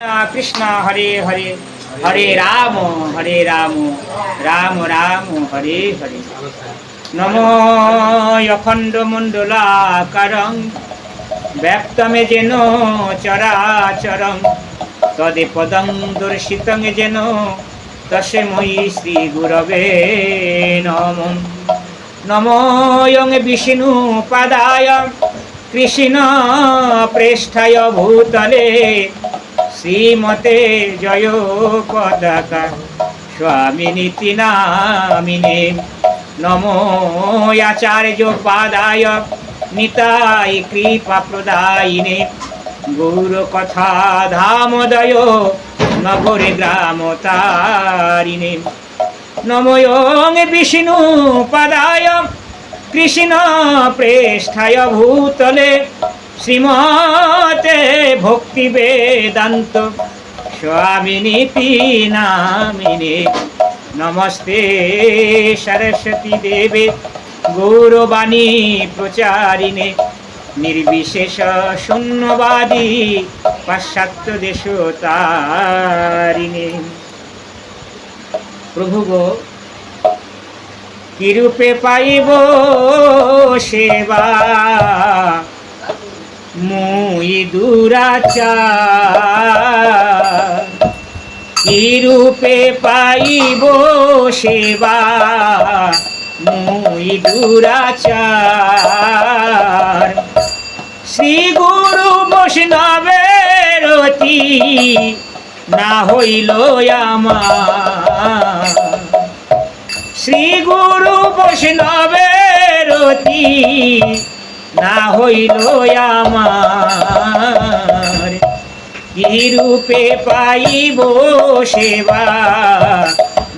कृष्ण हरे हरे हरे राम राम राम हरे हरे। नमो अखंड मंडलाकारं व्याप्तमे जेन चराचरं तदेपदं दर्शितं जेन तस्मै श्री गुरवे नमो। नमो यं विष्णुपादाय कृष्ण प्रेष्ठाय भूतले श्रीमते जय पदका स्वामिनीति नामिने। नमो आचार्य पादाय निताय कृपा प्रदायिने गौर कथा धामोदय नगरे ग्राम तारिणे। नमो यं विष्णु पदाय कृष्ण प्रेष्ठाय भूतले श्रीमते भक्ति वेदांत स्वामिनीति नामिने। नमस्ते सरस्वती देवे गौरवाणी प्रचारिणे निर्विशेष शून्यवादी पाश्चात्य देशतारिणे। प्रभु गो किरूपे पाइब सेवा मुई दुराचार। किरूपे पाइब सेवा मुई दुराचार। श्री गुरु बैष्णवेर अति ना हইল আমার। श्री गुरु बैष्णवेर अति ना हইল আমার। কি রূপে পাইব সেবা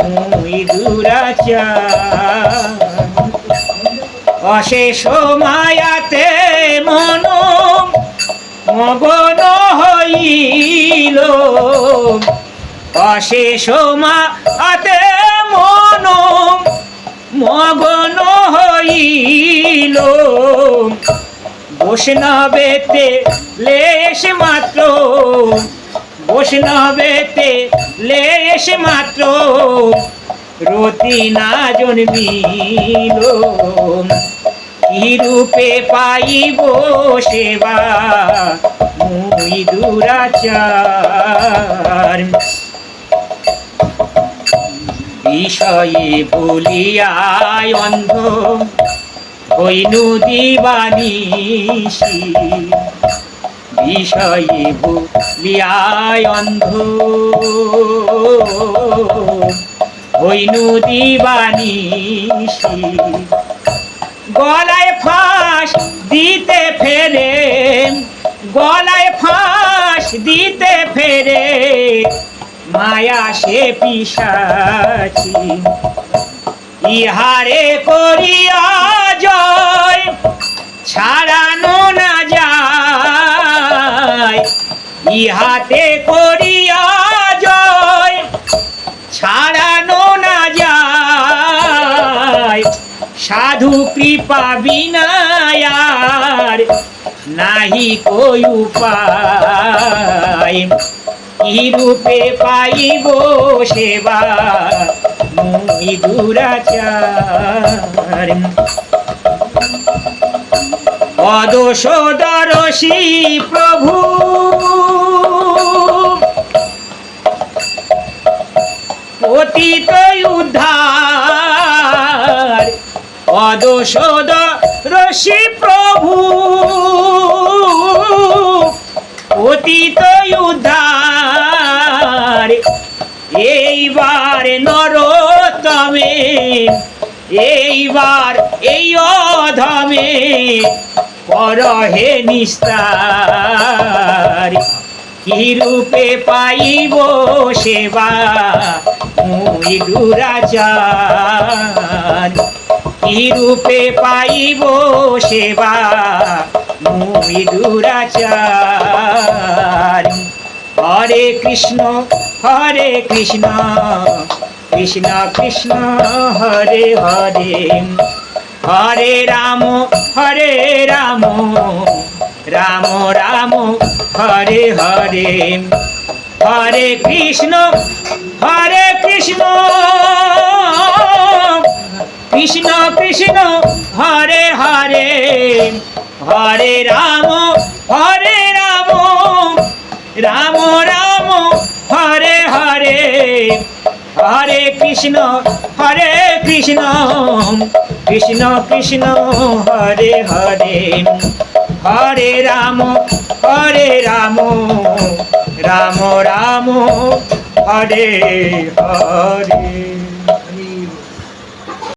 মুই দুরাচার। অশেষ মায়াতে মন মগন হইল। অশেষ মায়াতে মন মগন হইল। বৈষ্ণবেতে লেশ মাত্র বৈষ্ণবেতে লেশ মাত্র রতি না জন্মিল। কি রূপে পাইব সেবা মুই দুরাচার। বিষয়ে ভুলিয়ায় অন্ধ হইনু দিবানিশি। বিষয়ে ভুলিয়ায় অন্ধ হইনু দিবানিশি। গলায় ফাঁস দিতে ফেরে গলায় ফাঁস দিতে ফেরে মায়া সে পিশাচি। ইহারে করিয়া জয় ছাড়ানো না যায়। ইহাতে করিয়া জয় ছাড়ানো না যায়। সাধু কৃপা বিনায়ার নাহি কই উপায়। কি রূপে পাইব সেবা মুই দুরাচার। অদোষদর্শী প্রভু পতিত উদ্ধার। অদোষদর্শী প্রভু পতিত উদ্ধার। এইবার নরোত্তমে এইবার এই অধমে করহে নিস্তার। কি রূপে পাইব সেবা মুই দুরাচার। কি রূপে পাইব সেবা মুই দুরাচার। হরে কৃষ্ণ কৃষ্ণ কৃষ্ণ হরে হরে হরে রাম রাম রাম হরে হরে। হরে কৃষ্ণ কৃষ্ণ কৃষ্ণ হরে হরে হরে রাম রাম রাম হরে হরে হরে কৃষ্ণ কৃষ্ণ কৃষ্ণ হরে হরে হরে রাম রাম রাম হরে হরে।